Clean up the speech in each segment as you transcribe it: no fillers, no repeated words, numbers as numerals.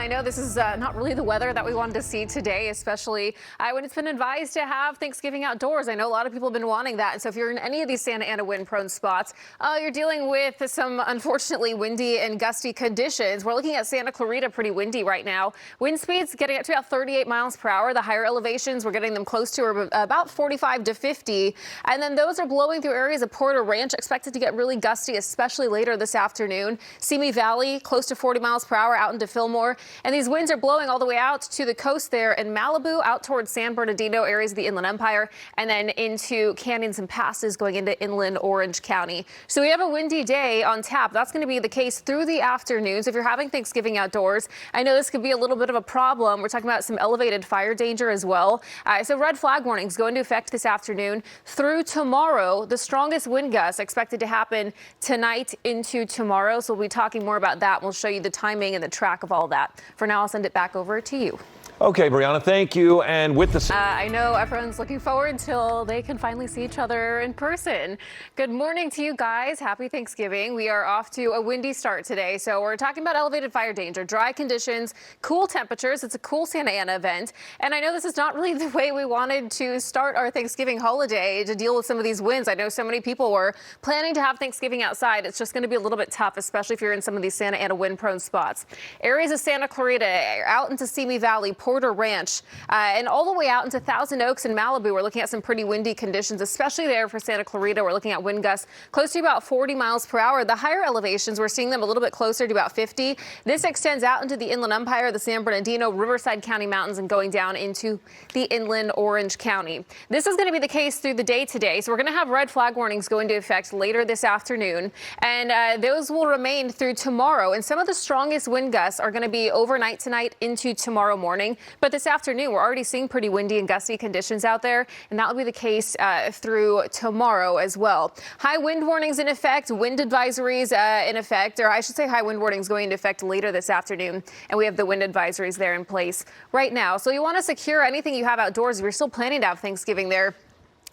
I know this is not really the weather that we wanted to see today, especially when it's been advised to have Thanksgiving outdoors. I know a lot of people have been wanting that. And so if you're in any of these Santa Ana wind-prone spots, you're dealing with some unfortunately windy and gusty conditions. We're looking at Santa Clarita, pretty windy right now. Wind speeds getting up to about 38 miles per hour. The higher elevations, we're getting them close to about 45 to 50. And then those are blowing through areas of Porter Ranch, expected to get really gusty, especially later this afternoon. Simi Valley, close to 40 miles per hour out into Fillmore. And these winds are blowing all the way out to the coast there in Malibu, out towards San Bernardino, areas of the Inland Empire, and then into canyons and passes going into inland Orange County. So we have a windy day on tap. That's going to be the case through the afternoons. If you're having Thanksgiving outdoors, I know this could be a little bit of a problem. We're talking about some elevated fire danger as well. So red flag warnings go into effect this afternoon through tomorrow. The strongest wind gusts expected to happen tonight into tomorrow. So we'll be talking more about that. We'll show you the timing and the track of all that. For now, I'll send it back over to you. Okay, Brianna, thank you. And with the I know everyone's looking forward till they can finally see each other in person. Good morning to you guys. Happy Thanksgiving. We are off to a windy start today. So we're talking about elevated fire danger, dry conditions, cool temperatures. It's a cool Santa Ana event. And I know this is not really the way we wanted to start our Thanksgiving holiday, to deal with some of these winds. I know so many people were planning to have Thanksgiving outside. It's just going to be a little bit tough, especially if you're in some of these Santa Ana wind-prone spots. Areas of Santa Clarita, out into Simi Valley, Porter Ranch, and all the way out into Thousand Oaks and Malibu. We're looking at some pretty windy conditions, especially there for Santa Clarita. We're looking at wind gusts close to about 40 miles per hour. The higher elevations, we're seeing them a little bit closer to about 50. This extends out into the Inland Empire, the San Bernardino, Riverside County mountains, and going down into the inland Orange County. This is going to be the case through the day today. So we're going to have red flag warnings go into effect later this afternoon, and those will remain through tomorrow. And some of the strongest wind gusts are going to be overnight tonight into tomorrow morning. But this afternoon, we're already seeing pretty windy and gusty conditions out there, and that will be the case through tomorrow as well. High wind warnings in effect, wind advisories in effect, or I should say high wind warnings going into effect later this afternoon, and we have the wind advisories there in place right now. So you want to secure anything you have outdoors if you're still planning to have Thanksgiving there,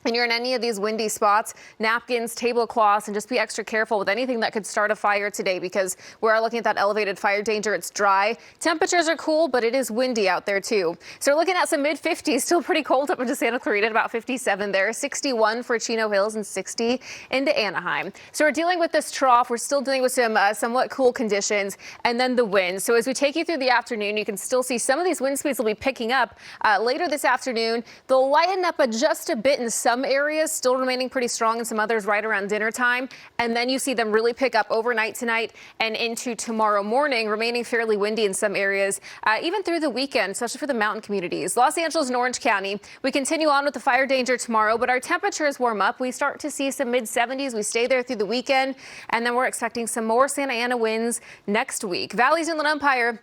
and you're in any of these windy spots, napkins, tablecloths, and just be extra careful with anything that could start a fire today, because we are looking at that elevated fire danger. It's dry. Temperatures are cool, but it is windy out there too. So we're looking at some mid-50s, still pretty cold up into Santa Clarita at about 57 there, 61 for Chino Hills, and 60 into Anaheim. So we're dealing with this trough. We're still dealing with some somewhat cool conditions, and then the wind. So as we take you through the afternoon, you can still see some of these wind speeds will be picking up later this afternoon. They'll lighten up just a bit in some areas, still remaining pretty strong, and some others right around dinner time. And then you see them really pick up overnight tonight and into tomorrow morning, remaining fairly windy in some areas, even through the weekend, especially for the mountain communities. Los Angeles and Orange County, we continue on with the fire danger tomorrow, but our temperatures warm up. We start to see some mid-70s. We stay there through the weekend, and then we're expecting some more Santa Ana winds next week. Valley's Inland Empire,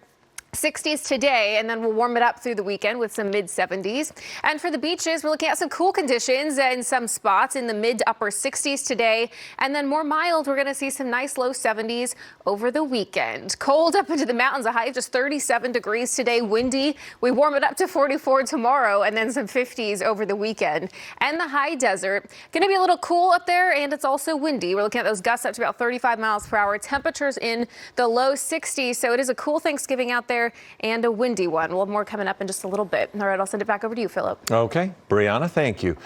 60s today, and then we'll warm it up through the weekend with some mid-70s. And for the beaches, we're looking at some cool conditions in some spots in the mid to upper 60s today, and then more mild. We're going to see some nice low 70s over the weekend. Cold up into the mountains, a high of just 37 degrees today, windy. We warm it up to 44 tomorrow, and then some 50s over the weekend. And the high desert, going to be a little cool up there, and it's also windy. We're looking at those gusts up to about 35 miles per hour. Temperatures in the low 60s, so it is a cool Thanksgiving out there, and a windy one. We'll have more coming up in just a good bit. All right, I'll send it back over to you, Philip. Okay, Brianna, thank you.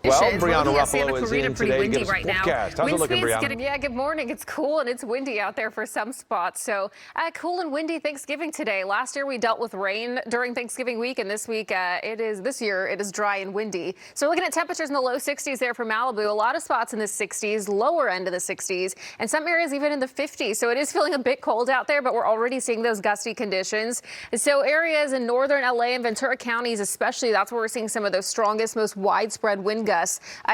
Well, Brianna Ruffalo is in pretty today. windy Give us a right now. forecast. How's it looking, Brianna? Yeah, good morning. It's cool and it's windy out there for some spots. So cool and windy Thanksgiving today. Last year we dealt with rain during Thanksgiving week, and this week this year it is dry and windy. So we're looking at temperatures in the low 60s there for Malibu. A lot of spots in the 60s, lower end of the 60s, and some areas even in the 50s. So it is feeling a bit cold out there, but we're already seeing those gusty conditions. And so areas in northern LA and Ventura counties especially, that's where we're seeing some of those strongest, most widespread wind gusts.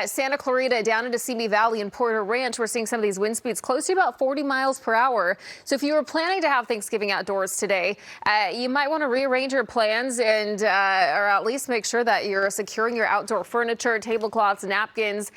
Santa Clarita down into Simi Valley and Porter Ranch, we're seeing some of these wind speeds close to about 40 miles per hour. So if you were planning to have Thanksgiving outdoors today, you might want to rearrange your plans and or at least make sure that you're securing your outdoor furniture, tablecloths, napkins,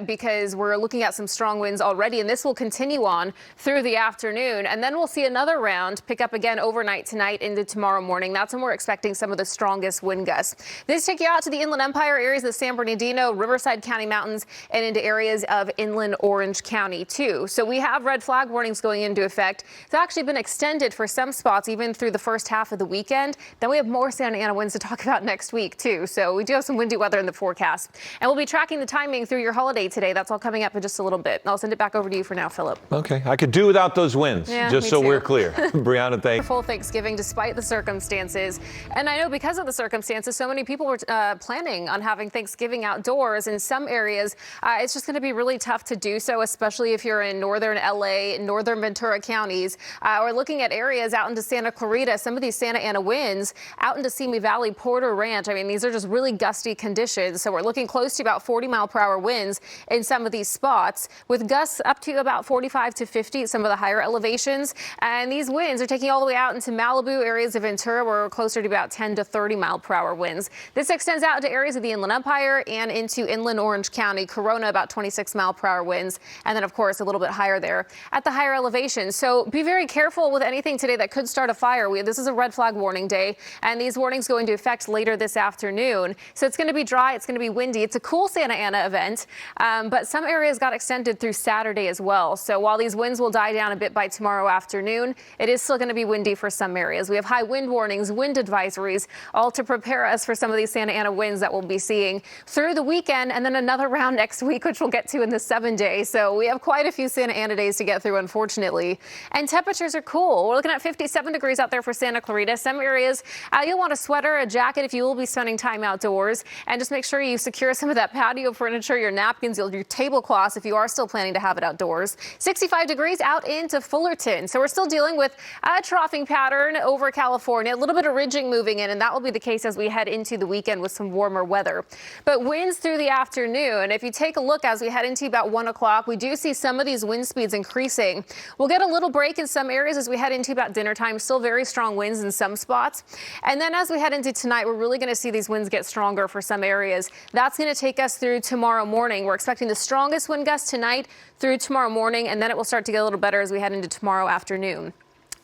because we're looking at some strong winds already, and this will continue on through the afternoon. And then we'll see another round pick up again overnight tonight into tomorrow morning. That's when we're expecting some of the strongest wind gusts. This take you out to the Inland Empire areas of San Bernardino, Metro, Riverside County mountains, and into areas of inland Orange County too. So we have red flag warnings going into effect. It's actually been extended for some spots even through the first half of the weekend. Then we have more Santa Ana winds to talk about next week too. So we do have some windy weather in the forecast, and we'll be tracking the timing through your holiday today. That's all coming up in just a little bit. I'll send it back over to you for now, Philip. Okay, I could do without those winds, just so we're clear. Brianna, thank you. Full Thanksgiving despite the circumstances. And I know because of the circumstances, so many people were planning on having Thanksgiving outdoors. In some areas, it's just going to be really tough to do so, especially if you're in northern LA, northern Ventura counties. We're looking at areas out into Santa Clarita, some of these Santa Ana winds out into Simi Valley, Porter Ranch. I mean, these are just really gusty conditions. So we're looking close to about 40-mile-per-hour winds in some of these spots, with gusts up to about 45 to 50 at some of the higher elevations. And these winds are taking all the way out into Malibu, areas of Ventura, where we're closer to about 10 to 30-mile-per-hour winds. This extends out into areas of the Inland Empire and into inland Orange County. Corona, about 26-mile-per-hour winds. And then, of course, a little bit higher there at the higher elevations. So be very careful with anything today that could start a fire. This is a red flag warning day, and these warnings go into effect later this afternoon. So it's going to be dry. It's going to be windy. It's a cool Santa Ana event, but some areas got extended through Saturday as well. So while these winds will die down a bit by tomorrow afternoon, it is still going to be windy for some areas. We have high wind warnings, wind advisories, all to prepare us for some of these Santa Ana winds that we'll be seeing through the weekend, and then another round next week, which we'll get to in the 7-day. So we have quite a few Santa Ana days to get through, unfortunately. And temperatures are cool. We're looking at 57 degrees out there for Santa Clarita. Some areas you'll want a sweater, a jacket if you will be spending time outdoors, and just make sure you secure some of that patio furniture, your napkins, your tablecloths if you are still planning to have it outdoors. 65 degrees out into Fullerton. So we're still dealing with a troughing pattern over California, a little bit of ridging moving in, and that will be the case as we head into the weekend with some warmer weather. But winds through the afternoon, if you take a look as we head into about 1 o'clock, we do see some of these wind speeds increasing. We'll get a little break in some areas as we head into about dinner time. Still very strong winds in some spots. And then as we head into tonight, we're really going to see these winds get stronger for some areas. That's going to take us through tomorrow morning. We're expecting the strongest wind gusts tonight through tomorrow morning, and then it will start to get a little better as we head into tomorrow afternoon.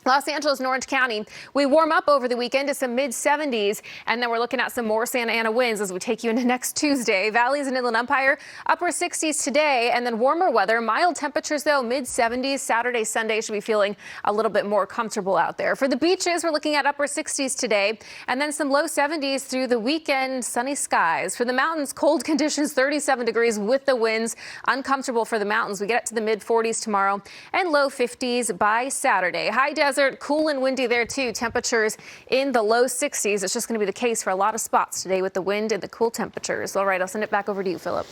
Los Angeles and Orange County, we warm up over the weekend to some mid-70s, and then we're looking at some more Santa Ana winds as we take you into next Tuesday. Valleys and Inland Empire, upper 60s today, and then warmer weather. Mild temperatures, though, mid-70s. Saturday, Sunday should be feeling a little bit more comfortable out there. For the beaches, we're looking at upper 60s today, and then some low 70s through the weekend, sunny skies. For the mountains, cold conditions, 37 degrees with the winds. Uncomfortable for the mountains. We get up to the mid-40s tomorrow and low 50s by Saturday. High desert, cool and windy there too. Temperatures in the low 60s. It's just going to be the case for a lot of spots today with the wind and the cool temperatures. All right, I'll send it back over to you, Philip.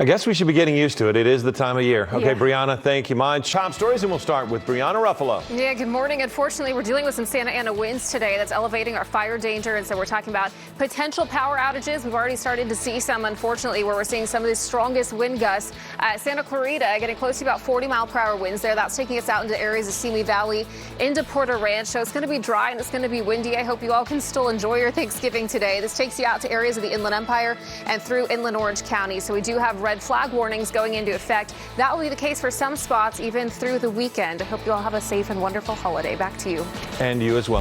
I guess we should be getting used to it. It is the time of year. Okay, Brianna, thank you. My top stories, and we'll start with Brianna Ruffalo. Yeah, good morning. Unfortunately, we're dealing with some Santa Ana winds today that's elevating our fire danger, and so we're talking about potential power outages. We've already started to see some, unfortunately, where we're seeing some of the strongest wind gusts. Santa Clarita getting close to about 40-mile-per-hour winds there. That's taking us out into areas of Simi Valley, into Porter Ranch. So it's going to be dry and it's going to be windy. I hope you all can still enjoy your Thanksgiving today. This takes you out to areas of the Inland Empire and through inland Orange County. So we do have red flag warnings going into effect. That will be the case for some spots even through the weekend. I hope you all have a safe and wonderful holiday. Back to you. And you as well.